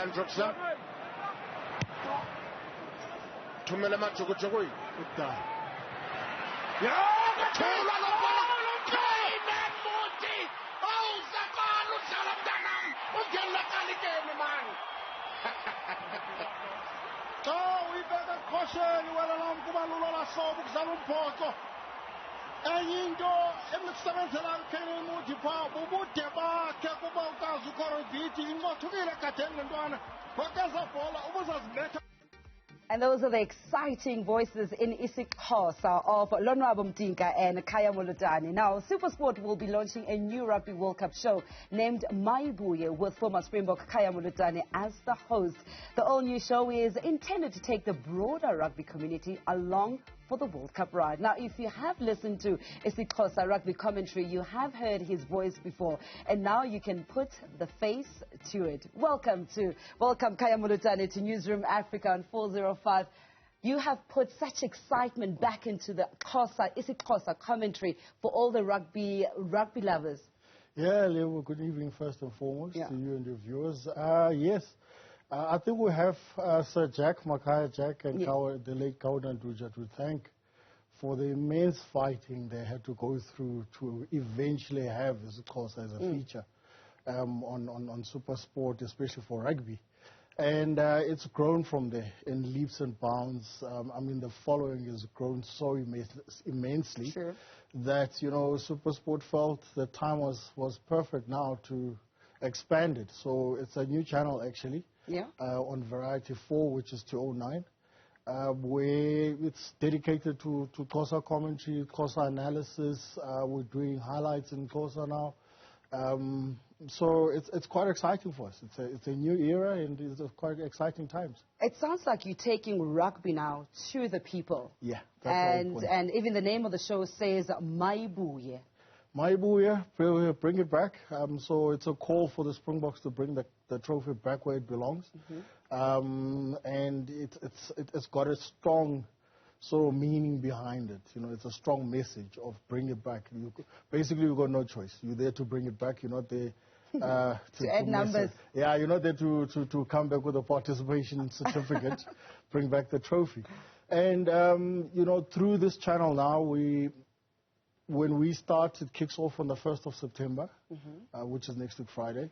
Androksa. Tumela Machukuchukui. We better caution well along Kumalula Sob Salumpoto. And Indo, Emsamental came Mutipa, Bubuteba, Kakuba, Zukoro Viti, Motuila Katen and Duana, Pokaza Pola, was better. And those are the exciting voices in IsiXhosa of Lonwabo Mtinka and Kaya Malotana. Now, Supersport will be launching a new Rugby World Cup show named Mayibuye with former Springbok Kaya Malotana as the host. The all-new show is intended to take the broader rugby community along for the World Cup ride. Now, if you have listened to IsiXhosa rugby commentary, you have heard his voice before, and now you can put the face to it. Welcome Kaya Malotana to Newzroom Afrika on 405. You have put such excitement back into the IsiXhosa commentary for all the rugby lovers. Yeah, Leo, good evening first and foremost to you and your viewers. Yes. I think we have Sir Jack, Makaya Jack, and the late Kaudan Duja to thank for the immense fighting they had to go through to eventually have this course as a feature on Supersport, especially for rugby. And it's grown from there in leaps and bounds. I mean, the following has grown so immensely that, Supersport felt the time was perfect now to expand it. So it's a new channel, actually. On Variety 4, which is 209, where it's dedicated to Xhosa commentary, Xhosa analysis. We're doing highlights in Xhosa now. So it's quite exciting for us. It's a new era and it's quite exciting times. It sounds like you're taking rugby now to the people. Yeah. And even the name of the show says Mayibuye. Mayibuye, bring it back. So it's a call for the Springboks to bring the trophy back where it belongs. And it's got a strong sort of meaning behind it. It's a strong message of bring it back. Basically, you've got no choice. You're there to bring it back. You're not there to add numbers. Yeah, you're not there to come back with a participation certificate, bring back the trophy. And, through this channel now, when we start, it kicks off on the 1st of September, which is next week Friday.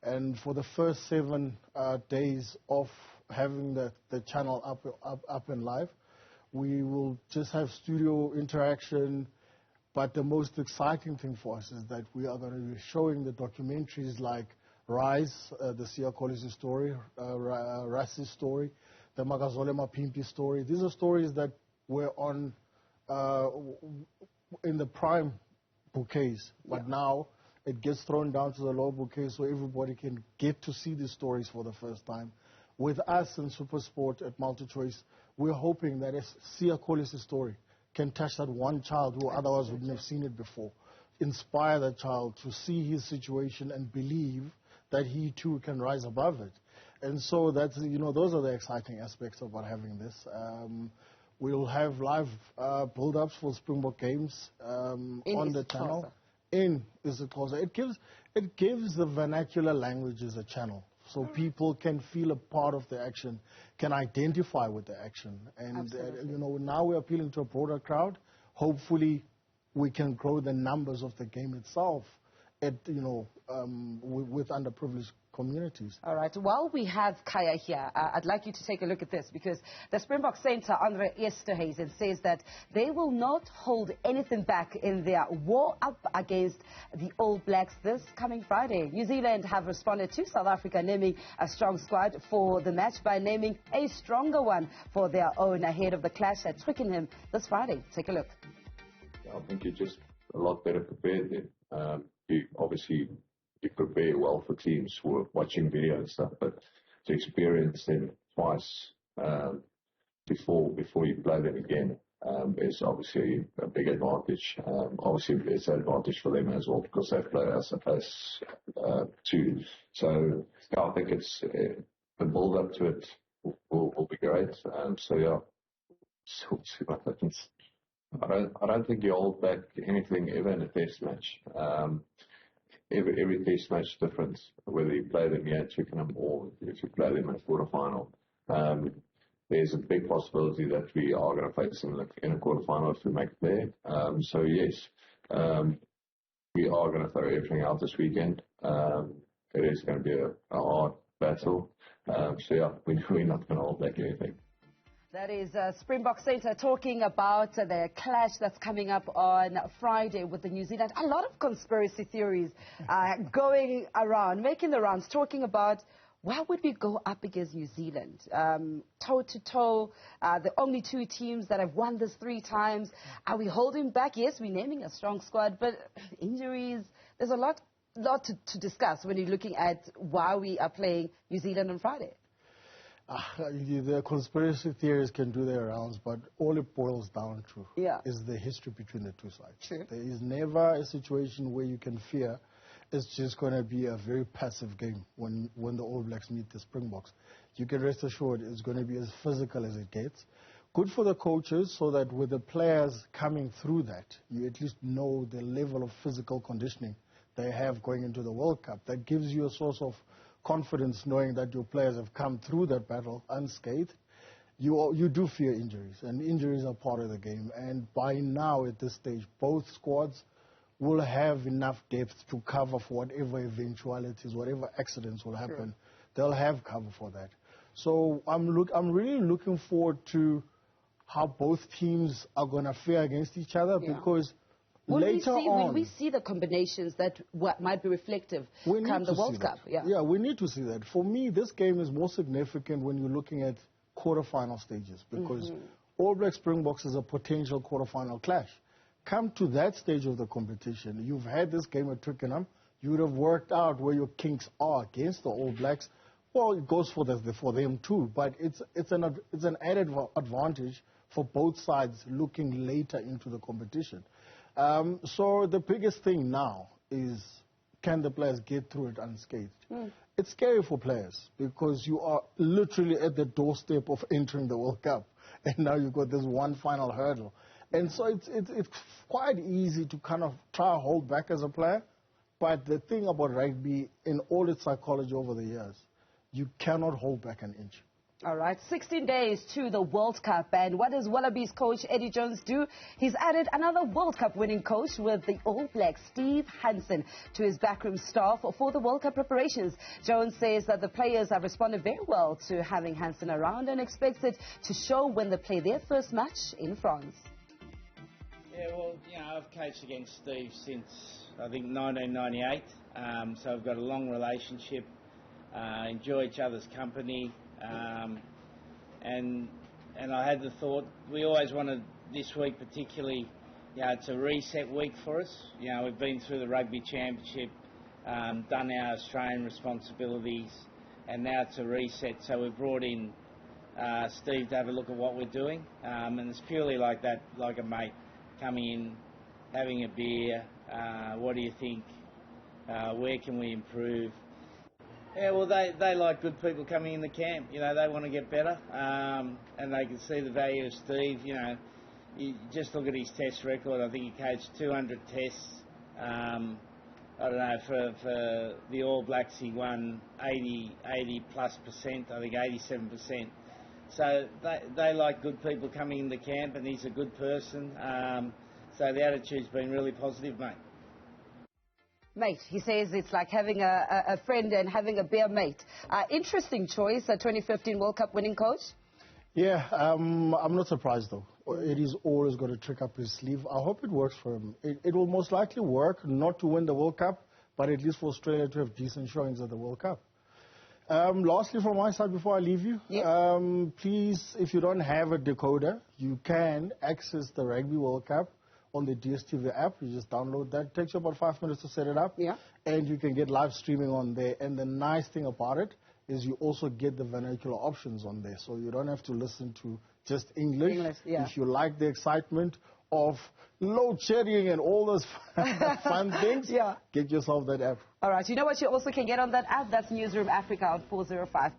And for the first 7 days of having the channel up and live, we will just have studio interaction. But the most exciting thing for us is that we are going to be showing the documentaries like Rise, the Siya Collins story, Rassi's story, the Magazole Mapimpi story. These are stories that were on in the prime bouquets, but now it gets thrown down to the low bouquets so everybody can get to see these stories for the first time. With us in Supersport at MultiChoice, we're hoping that Siya Collins' story can touch that one child who otherwise wouldn't have seen it before, inspire that child to see his situation and believe that he too can rise above it. And so that's, those are the exciting aspects about having this. We'll have live build-ups for Springbok games on the channel in IsiXhosa. It gives the vernacular languages a channel, so people can feel a part of the action, can identify with the action. And now we're appealing to a broader crowd. Hopefully, we can grow the numbers of the game itself at with underprivileged communities. All right. While we have Kaya here, I'd like you to take a look at this, because the Springbok Centre, Andre Esterhuizen, says that they will not hold anything back in their war up against the All Blacks this coming Friday. New Zealand have responded to South Africa naming a strong squad for the match by naming a stronger one for their own ahead of the clash at Twickenham this Friday. Take a look. Yeah, I think you're just a lot better prepared then. You prepare well for teams who are watching video and stuff, but to experience them twice before you play them again is obviously a big advantage. Obviously, it's an advantage for them as well because they've played us too. So yeah, I think it's the build up to it will be great. So yeah, we'll see what happens. I don't think you hold back anything ever in a test match. every test match is different, whether you play them here at Twickenham or if you play them in a quarterfinal. There's a big possibility that we are going to face them in a quarterfinal if we make it there. So yes, we are going to throw everything out this weekend. It is going to be a hard battle. So yeah, we're not going to hold back anything. That is Springbok Centre talking about the clash that's coming up on Friday with the New Zealand. A lot of conspiracy theories going around, making the rounds, talking about why would we go up against New Zealand? Toe-to-toe, the only two teams that have won this 3 times. Are we holding back? Yes, we're naming a strong squad, but injuries, there's a lot to discuss when you're looking at why we are playing New Zealand on Friday. The conspiracy theories can do their rounds, but all it boils down to is the history between the two sides. True. There is never a situation where you can fear it's just going to be a very passive game when the All Blacks meet the Springboks. You can rest assured it's going to be as physical as it gets. Good for the coaches so that with the players coming through that, you at least know the level of physical conditioning they have going into the World Cup. That gives you a source of confidence knowing that your players have come through that battle unscathed. You do fear injuries, and injuries are part of the game. And by now, at this stage, both squads will have enough depth to cover for whatever eventualities, whatever accidents will happen. Sure. They'll have cover for that. So I'm really looking forward to how both teams are going to fare against each other because will we see the combinations that might be reflective come the World Cup? Yeah, we need to see that. For me, this game is more significant when you're looking at quarterfinal stages because All Black Springboks is a potential quarterfinal clash. Come to that stage of the competition, you've had this game at Twickenham, you would have worked out where your kinks are against the All Blacks. Well, it goes for them too, but it's an added advantage for both sides looking later into the competition. So the biggest thing now is, can the players get through it unscathed? It's scary for players because you are literally at the doorstep of entering the World Cup, and now you've got this one final hurdle. And so it's quite easy to kind of try to hold back as a player, but the thing about rugby, in all its psychology over the years, you cannot hold back an inch. All right, 16 days to the World Cup, and what does Wallabies coach Eddie Jones do? He's added another World Cup winning coach with the All Blacks, Steve Hansen, to his backroom staff for the World Cup preparations. Jones says that the players have responded very well to having Hansen around and expects it to show when they play their first match in France. Yeah, well, I've coached against Steve since, I think, 1998, so I've got a long relationship, enjoy each other's company. And I had the thought, we always wanted this week particularly, it's a reset week for us. We've been through the Rugby Championship, done our Australian responsibilities, and now it's a reset. So we've brought in Steve to have a look at what we're doing, and it's purely like that, like a mate coming in, having a beer. What do you think? Where can we improve? Yeah, well, they like good people coming in the camp. They want to get better, and they can see the value of Steve. You just look at his test record. I think he coached 200 tests. I don't know, for the All Blacks he won 80+%, I think 87%. So they like good people coming in the camp, and he's a good person. So the attitude's been really positive, mate. Mate, he says it's like having a friend and having a beer mate. Interesting choice, a 2015 World Cup winning coach. Yeah, I'm not surprised though. Eddie's always got a trick up his sleeve. I hope it works for him. It will most likely work, not to win the World Cup, but at least for Australia to have decent showings at the World Cup. Lastly, from my side, before I leave you, please, if you don't have a decoder, you can access the Rugby World Cup on the DStv app. You just download that. It takes you about 5 minutes to set it up. Yeah. And you can get live streaming on there. And the nice thing about it is you also get the vernacular options on there. So you don't have to listen to just English. If you like the excitement of load shedding and all those fun things, get yourself that app. All right. You know what you also can get on that app? That's Newzroom Afrika on 405.